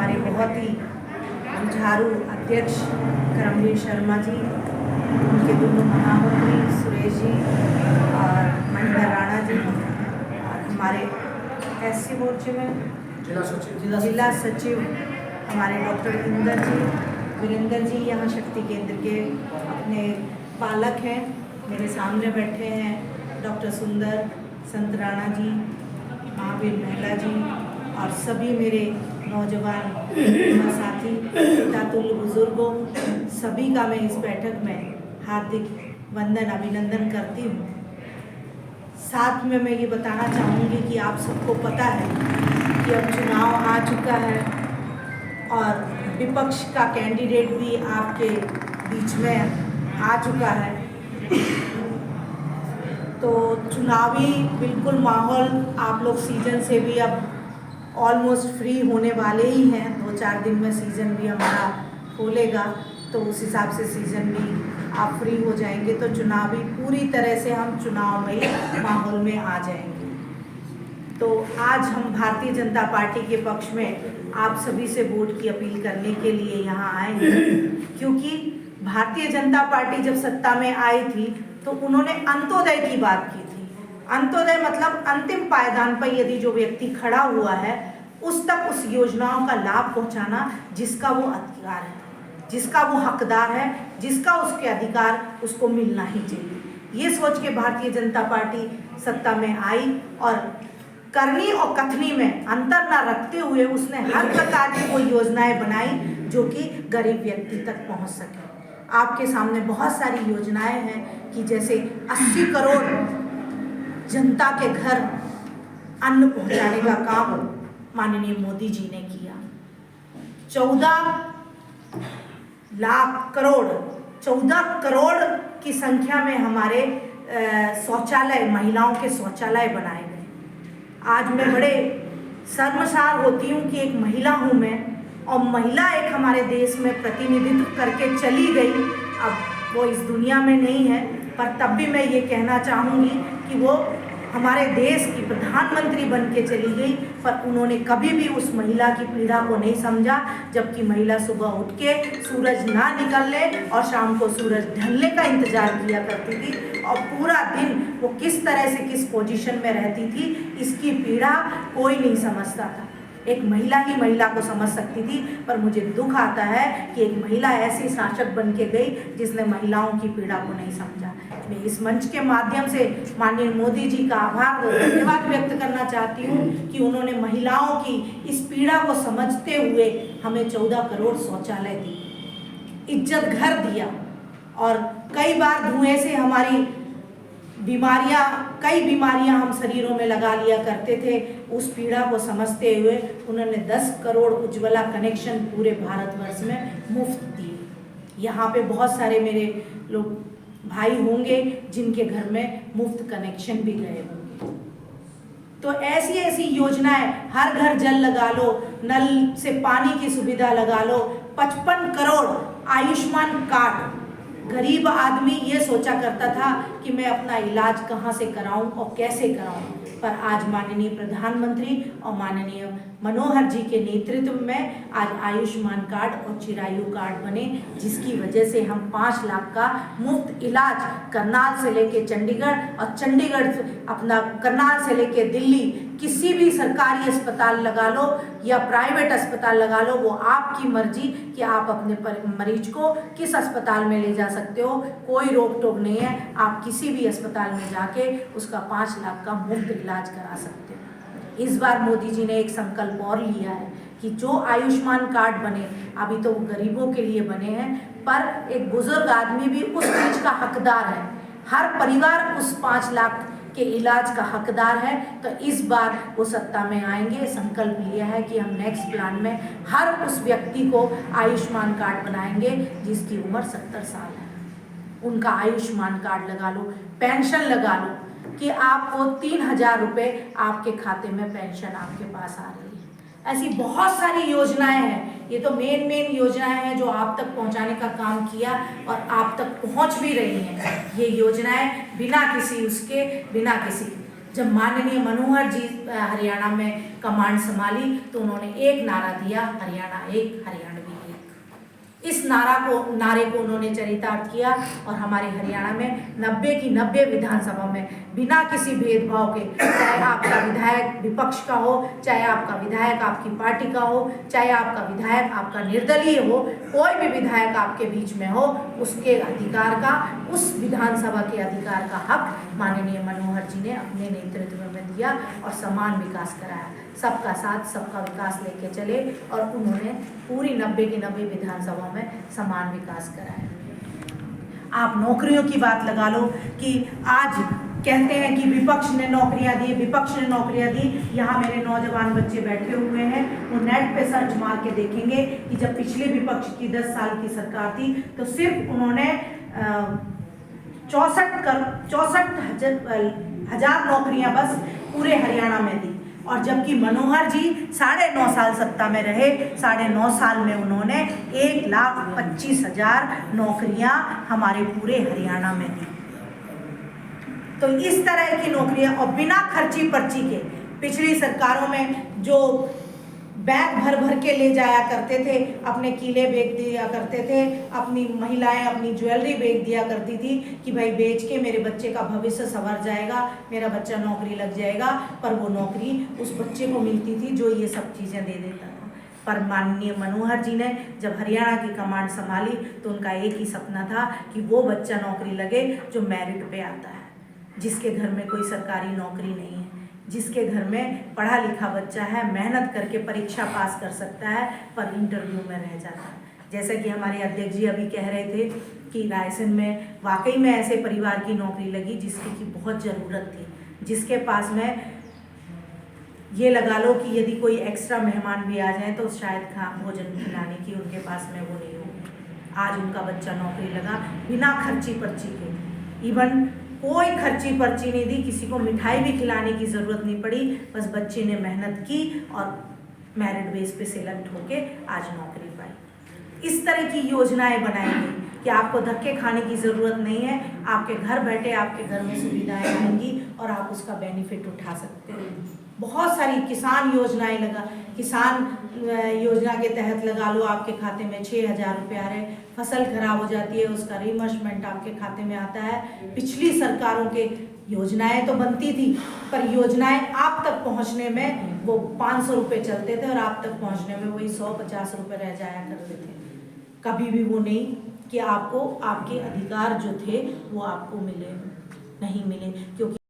हमारे बहुत ही जुझारू अध्यक्ष करमवीर शर्मा जी, उनके दोनों महामंत्री सुरेश जी और महेंद्र राणा जी, और हमारे एससी मोर्चे में जिला सचिव हमारे डॉक्टर वीरेंद्र जी यहाँ शक्ति केंद्र के अपने पालक हैं, मेरे सामने बैठे हैं डॉक्टर सुंदर, संत राणा जी, महावीर महिला जी और सभी मेरे नौजवान साथी, पितातुल्य बुजुर्गों, सभी का मैं इस बैठक में हार्दिक वंदन अभिनंदन करती हूँ। साथ में मैं ये बताना चाहूँगी कि आप सबको पता है कि अब चुनाव आ चुका है और विपक्ष का कैंडिडेट भी आपके बीच में आ चुका है, तो चुनावी बिल्कुल माहौल आप लोग सीजन से भी अब ऑलमोस्ट फ्री होने वाले ही हैं। 2-4 दिन में सीज़न भी हमारा खोलेगा, तो उस हिसाब से सीज़न भी आप फ्री हो जाएंगे, तो चुनावी पूरी तरह से हम चुनावमयी माहौल में आ जाएंगे। तो आज हम भारतीय जनता पार्टी के पक्ष में आप सभी से वोट की अपील करने के लिए यहाँ आए हैं, क्योंकि भारतीय जनता पार्टी जब सत्ता में आई थी तो उन्होंने अंत्योदय की बात की थी। अंत्योदय मतलब अंतिम पायदान पर यदि जो व्यक्ति खड़ा हुआ है उस तक उस योजनाओं का लाभ पहुंचाना, जिसका वो अधिकार है, जिसका वो हकदार है, जिसका उसके अधिकार उसको मिलना ही चाहिए। ये सोच के भारतीय जनता पार्टी सत्ता में आई और करनी और कथनी में अंतर ना रखते हुए उसने हर प्रकार की वो योजनाएं बनाई जो कि गरीब व्यक्ति तक पहुंच सके। आपके सामने बहुत सारी योजनाएं हैं कि जैसे 80 करोड़ जनता के घर अन्न पहुंचाने का काम माननीय मोदी जी ने किया। 14 करोड़ की संख्या में हमारे शौचालय, महिलाओं के शौचालय बनाए गए। आज मैं बड़े शर्मसार होती हूँ कि एक महिला हूँ मैं, और महिला एक हमारे देश में प्रतिनिधित्व करके चली गई। अब वो इस दुनिया में नहीं है, पर तब भी मैं ये कहना चाहूँगी कि वो हमारे देश की प्रधानमंत्री बन के चली गई, पर उन्होंने कभी भी उस महिला की पीड़ा को नहीं समझा। जबकि महिला सुबह उठ के सूरज ना निकलने और शाम को सूरज ढलने का इंतजार किया करती थी, और पूरा दिन वो किस तरह से किस पोजीशन में रहती थी, इसकी पीड़ा कोई नहीं समझता था। एक महिला ही महिला को समझ सकती थी, पर मुझे दुख आता है कि एक महिला ऐसी शासक बन के गई जिसने महिलाओं की पीड़ा को नहीं समझा। मैं इस मंच के माध्यम से माननीय मोदी जी का आभार और धन्यवाद व्यक्त करना चाहती हूँ कि उन्होंने महिलाओं की इस पीड़ा को समझते हुए हमें 14 करोड़ शौचालय दिए, इज्जत घर दिया, और कई बार धुएं से हमारी कई बीमारियां हम शरीरों में लगा लिया करते थे। उस पीड़ा को समझते हुए उन्होंने 10 करोड़ उज्ज्वला कनेक्शन पूरे भारतवर्ष में मुफ्त दिए। यहाँ पे बहुत सारे मेरे लोग भाई होंगे जिनके घर में मुफ्त कनेक्शन भी गए होंगे। तो ऐसी ऐसी योजनाएं, हर घर जल लगा लो, नल से पानी की सुविधा लगा लो, 55 करोड़ आयुष्मान कार्ड। गरीब आदमी ये सोचा करता था कि मैं अपना इलाज कहाँ से कराऊं और कैसे कराऊं, पर आज माननीय प्रधानमंत्री और माननीय मनोहर जी के नेतृत्व में आज आयुष्मान कार्ड और चिरायु कार्ड बने, जिसकी वजह से हम 5 लाख का मुफ्त इलाज करनाल से लेके चंडीगढ़ और चंडीगढ़ अपना करनाल से लेके दिल्ली, किसी भी सरकारी अस्पताल लगा लो या प्राइवेट अस्पताल लगा लो, वो आपकी मर्जी कि आप अपने मरीज को किस अस्पताल में ले जा सकते हो। कोई रोक टोक नहीं है, आप किसी भी अस्पताल में जाके उसका 5 लाख का मुफ्त इलाज करा सकते हो। इस बार मोदी जी ने एक संकल्प और लिया है कि जो आयुष्मान कार्ड बने, अभी तो वो गरीबों के लिए बने हैं, पर एक बुजुर्ग आदमी भी उस चीज का हकदार है। हर परिवार उस 5 लाख के इलाज का हकदार है। तो इस बार वो सत्ता में आएंगे, संकल्प लिया है कि हम नेक्स्ट प्लान में हर उस व्यक्ति को आयुष्मान कार्ड बनाएंगे जिसकी उम्र 70 साल है। उनका आयुष्मान कार्ड लगा लो, पेंशन लगा लो कि आपको 3000 रुपये आपके खाते में पेंशन आपके पास आ रही है। ऐसी बहुत सारी योजनाएं हैं। ये तो मेन योजनाएं हैं जो आप तक पहुंचाने का काम किया और आप तक पहुंच भी रही हैं। ये योजनाएं बिना किसी जब माननीय मनोहर जी हरियाणा में कमांड संभाली तो उन्होंने एक नारा दिया, हरियाणा एक, हरियाणवी एक। इस नारे को उन्होंने चरितार्थ किया और हमारे हरियाणा में 90 की 90 विधानसभा में बिना किसी भेदभाव के, चाहे आपका विधायक विपक्ष का हो, चाहे आपका विधायक आपकी पार्टी का हो, चाहे आपका विधायक आपका निर्दलीय हो, कोई भी विधायक आपके बीच में हो, उसके अधिकार का, उस विधानसभा के अधिकार का हक माननीय मनोहर जी ने अपने नेतृत्व में दिया और समान विकास कराया। सबका साथ सबका विकास लेके चले और उन्होंने पूरी 90 की 90 विधानसभा में समान विकास कराया। आप नौकरियों की बात लगा लो कि आज कहते हैं कि विपक्ष ने नौकरियां दी, विपक्ष ने नौकरियां दी। यहाँ मेरे नौजवान बच्चे बैठे हुए हैं, वो नेट पे सर्च मार के देखेंगे कि जब पिछले विपक्ष की 10 साल की सरकार थी तो सिर्फ उन्होंने 64,000 नौकरियां बस पूरे हरियाणा में दी। और जबकि मनोहर जी 9.5 साल सत्ता में रहे, 9.5 साल में उन्होंने 1,25,000 नौकरियां हमारे पूरे हरियाणा में दी। तो इस तरह की नौकरियां और बिना खर्ची पर्ची के, पिछली सरकारों में जो बैग भर भर के ले जाया करते थे, अपने किले बेच दिया करते थे, अपनी महिलाएं अपनी ज्वेलरी बेच दिया करती थी कि भाई बेच के मेरे बच्चे का भविष्य संवर जाएगा, मेरा बच्चा नौकरी लग जाएगा, पर वो नौकरी उस बच्चे को मिलती थी जो ये सब चीज़ें दे देता था। पर माननीय मनोहर जी ने जब हरियाणा की कमांड संभाली तो उनका एक ही सपना था कि वो बच्चा नौकरी लगे जो मेरिट पे आता है, जिसके घर में कोई सरकारी नौकरी नहीं है, जिसके घर में पढ़ा लिखा बच्चा है, मेहनत करके परीक्षा पास कर सकता है पर इंटरव्यू में रह जाता है। जैसा कि हमारे अध्यक्ष जी अभी कह रहे थे कि रायसेन में वाकई में ऐसे परिवार की नौकरी लगी जिसकी की बहुत ज़रूरत थी, जिसके पास में ये लगा लो कि यदि कोई एक्स्ट्रा मेहमान भी आ जाए तो शायद भोजन खिलाने की उनके पास में वो नहीं होगी। आज उनका बच्चा नौकरी लगा बिना खर्ची पर्ची के, इवन कोई खर्ची पर्ची नहीं दी, किसी को मिठाई भी खिलाने की ज़रूरत नहीं पड़ी, बस बच्चे ने मेहनत की और मेरिट बेस पे सिलेक्ट होके आज नौकरी पाई। इस तरह की योजनाएं बनाई गई कि आपको धक्के खाने की ज़रूरत नहीं है, आपके घर बैठे आपके घर में सुविधाएं आएंगी और आप उसका बेनिफिट उठा सकते हैं। बहुत सारी किसान योजनाएं किसान योजना के तहत लगा लो आपके खाते में 6,000 रुपये आ रहे, फसल खराब हो जाती है उसका रिइंबर्समेंट आपके खाते में आता है। पिछली सरकारों के योजनाएं तो बनती थी पर योजनाएं आप तक पहुंचने में वो 500 रुपये चलते थे और आप तक पहुंचने में वही 150 रुपये रह जाया करते थे। कभी भी वो नहीं कि आपको आपके अधिकार जो थे वो आपको नहीं मिले, क्योंकि